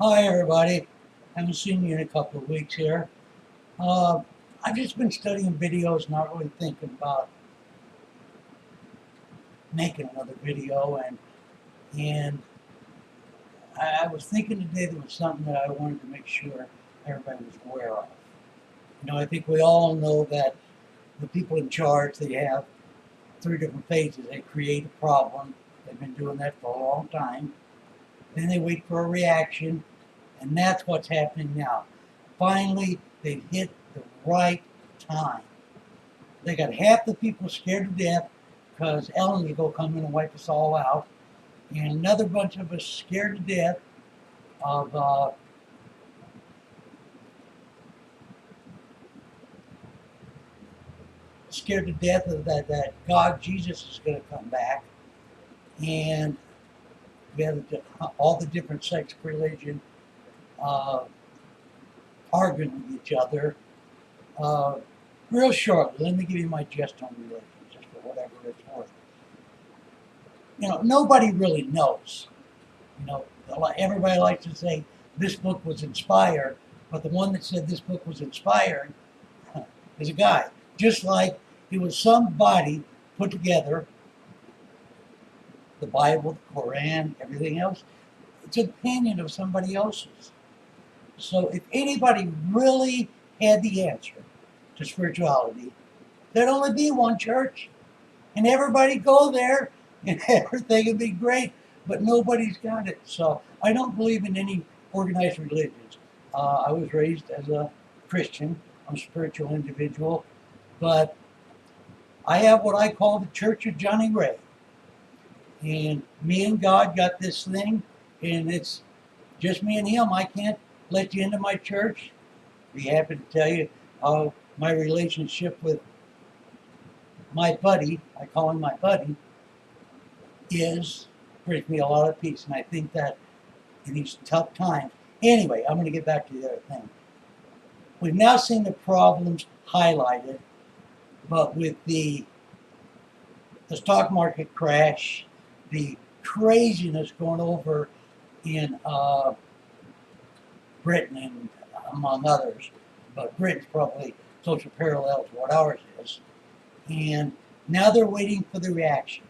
Hi, everybody. Haven't seen you in a couple of weeks here. Uh, I've just been studying videos, not really thinking about making another video. And I was thinking today there was something that I wanted to make sure everybody was aware of. I think we all know that the people in charge, they have three different phases. They create a problem. They've been doing that for a long time. Then they wait for a reaction, and that's what's happening now. Finally, they've hit the right time. They got half the people scared to death because Ellen is going to come in and wipe us all out, and another bunch of us scared to death of that God Jesus is going to come back, and we have all the different sects of religion uh, arguing with each other. Uh, Real shortly, let me give you my gist on religion, just for whatever it's worth. Nobody really knows. Everybody likes to say this book was inspired, but the one that said this book was inspired is a guy. Just like it was somebody put together the Bible, the Quran, everything else. It's an opinion of somebody else's. So if anybody really had the answer to spirituality, there'd only be one church, and everybody go there, and everything would be great. But nobody's got it. So I don't believe in any organized religions. I was raised as a Christian. I'm a spiritual individual, but I have what I call the Church of Johnny Ray. And me and God got this thing, and it's just me and him. I can't let you into my church. Be happy to tell you how my relationship with my buddy, I call him my buddy, brings me a lot of peace. And I think that in these tough times, anyway, I'm going to get back to the other thing. We've now seen the problems highlighted, but with the stock market crash, the craziness going over in Britain and among others, but Britain's probably closer parallel to what ours is. And now they're waiting for the reaction.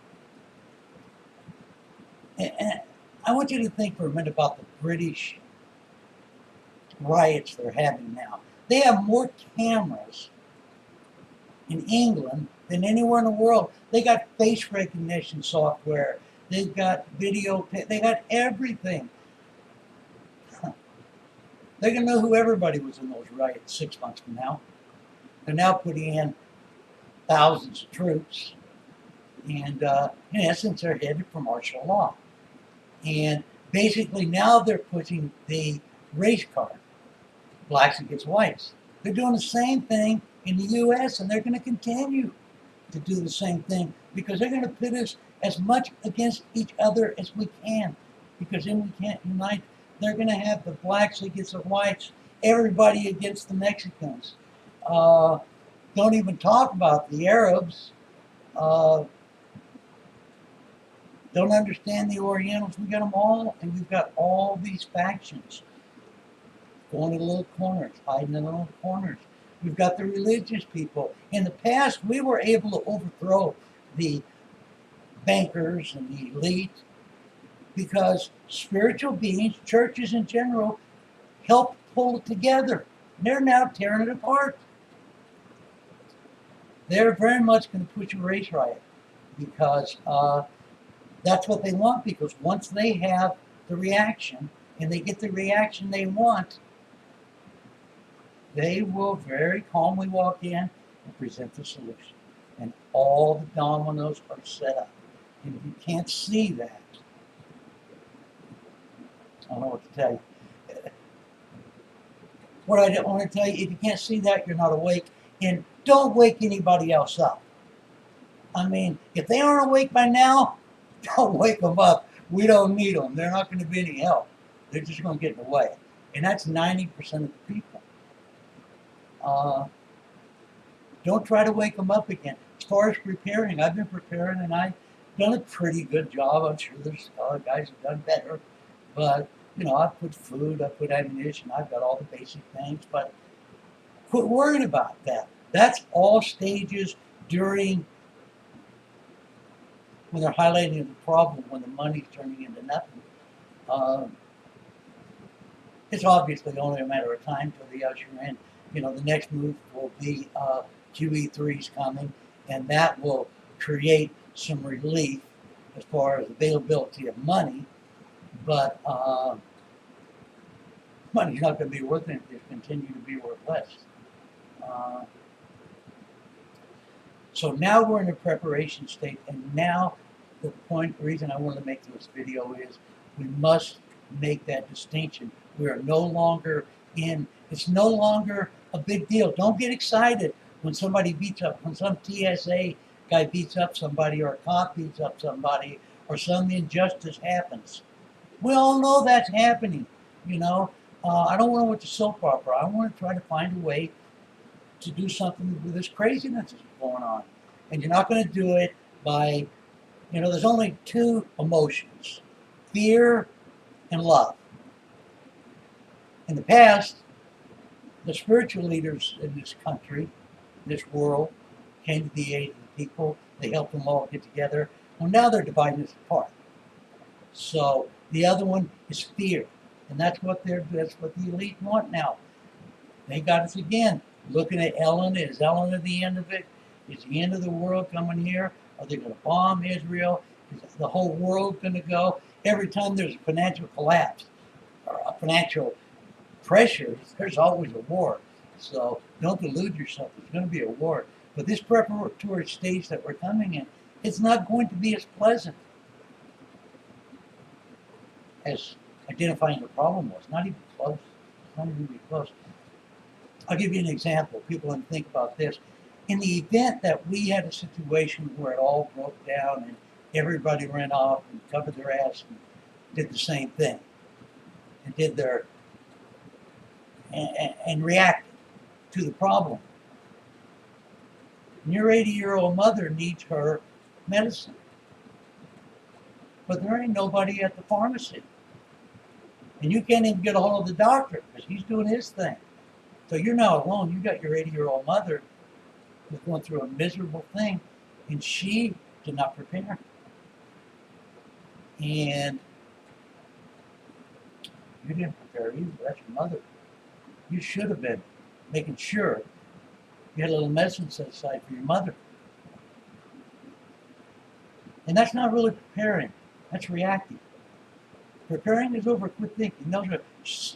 And I want you to think for a minute about the British riots they're having now. They have more cameras in England than anywhere in the world. They got face recognition software. They've got video. They got everything. They're going to know who everybody was in those riots 6 months from now. They're now putting in thousands of troops. And in essence, they're headed for martial law. And basically now they're pushing the race card, blacks against whites. They're doing the same thing in the U.S., and they're going to continue to do the same thing because they're going to pit us as much against each other as we can, because then we can't unite. They're going to have the blacks against the whites, everybody against the Mexicans. Don't even talk about the Arabs. Don't understand the Orientals. We got them all, and we've got all these factions going to little corners, hiding in little corners. We've got the religious people. In the past, we were able to overthrow the bankers and the elite because spiritual beings, churches in general, help pull it together. They're now tearing it apart. They're very much going to push a race riot because that's what they want, because once they have the reaction and they get the reaction they want, they will very calmly walk in and present the solution. And all the dominoes are set up. And if you can't see that, I don't know what to tell you. What I want to tell you, if you can't see that, you're not awake. And don't wake anybody else up. I mean, if they aren't awake by now, don't wake them up. We don't need them. They're not going to be any help. They're just going to get in the way. And that's 90% of the people. Don't try to wake them up again. As far as preparing, I've been preparing, and I've done a pretty good job. I'm sure there's other guys who've done better. But I put food, I put ammunition, I've got all the basic things, but quit worrying about that. That's all stages during when they're highlighting the problem, when the money's turning into nothing. Um, it's obviously only a matter of time till they usher in. The next move will be QE3's coming, and that will create some relief as far as availability of money. But money's not going to be worth anything; it continue to be worth less. Uh, so now we're in a preparation state, and now the reason I wanted to make this video is we must make that distinction. We are no longer it's no longer a big deal. Don't get excited when somebody when some TSA guy beats up somebody, or a cop beats up somebody, or some injustice happens. We all know that's happening, I don't want to watch a soap opera. I want to try to find a way to do something with this craziness that's going on. And you're not going to do it by, there's only two emotions, fear and love. In the past, the spiritual leaders in this country, this world, came to the aid of the people. They helped them all get together. Well, now they're dividing us apart. So the other one is fear. And that's what the elite want now. They got us again. Looking at Ellen. Is Ellen at the end of it? Is the end of the world coming here? Are they going to bomb Israel? Is the whole world going to go? Every time there's a financial collapse or a financial pressure, there's always a war. So don't delude yourself. There's going to be a war. But this preparatory stage that we're coming in, it's not going to be as pleasant as identifying the problem was. Not even close. It's not even close. I'll give you an example. People can think about this. In the event that we had a situation where it all broke down and everybody ran off and covered their ass and did the same thing and did their and reacted to the problem. And your 80-year-old mother needs her medicine, but there ain't nobody at the pharmacy, and you can't even get a hold of the doctor because he's doing his thing. So you're now alone. You got your 80-year-old mother who's going through a miserable thing, and she did not prepare. And you didn't prepare either. That's your mother. You should have been making sure you had a little medicine set aside for your mother. And that's not really preparing. That's reacting. Preparing is over. Quit thinking. Those are,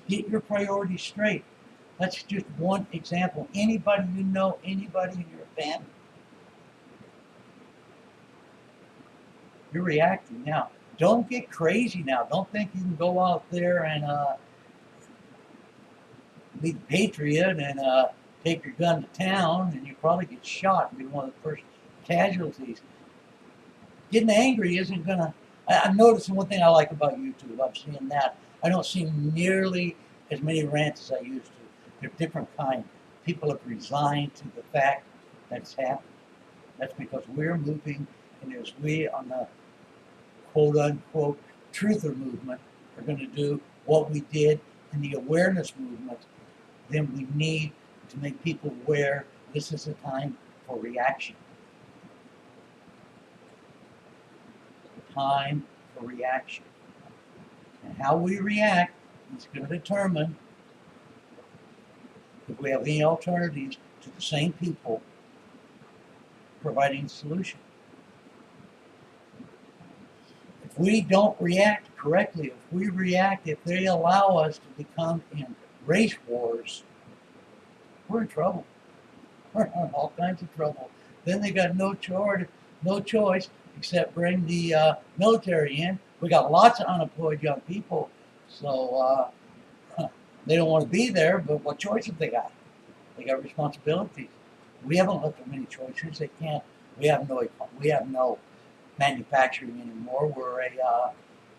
get your priorities straight. That's just one example. Anybody you know, anybody in your family, you're reacting now. Don't get crazy now. Don't think you can go out there and be the patriot and take your gun to town, and you probably get shot and be one of the first casualties. Getting angry isn't gonna. I'm noticing one thing I like about YouTube. I'm seeing that I don't see nearly as many rants as I used to. They're different kind. People have resigned to the fact that it's happened. That's because we're moving, and as we on the quote-unquote truther movement are going to do what we did in the awareness movement, then we need to make people aware this is a time for reaction. A time for reaction. And how we react is going to determine if we have any alternatives to the same people providing a solution. If we don't react correctly, if they allow us to become in race wars, we're in trouble. We're in all kinds of trouble. Then they got no choice except bring the military in. We got lots of unemployed young people, so they don't want to be there, but what choice have they got? They got responsibilities. We haven't left them any choices. They can't. We have no manufacturing anymore. We're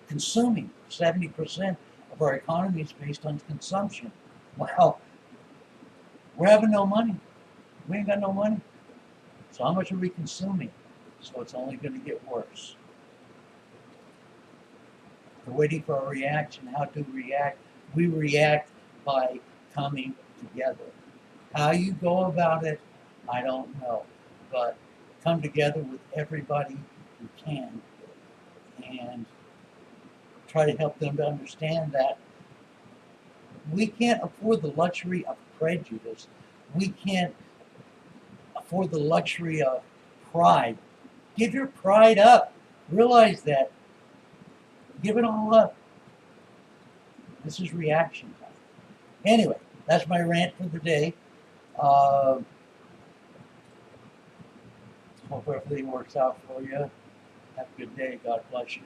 consuming. 70% of our economy is based on consumption. Well, we're having no money. We ain't got no money. So how much are we consuming? So it's only going to get worse. We're waiting for a reaction. How to react? We react by coming together. How you go about it, I don't know. But come together with everybody you can and try to help them to understand that we can't afford the luxury of prejudice. We can't afford the luxury of pride. Give your pride up. Realize that. Give it all up. This is reaction time. Anyway, that's my rant for the day. Hope everything works out for you. Have a good day. God bless you.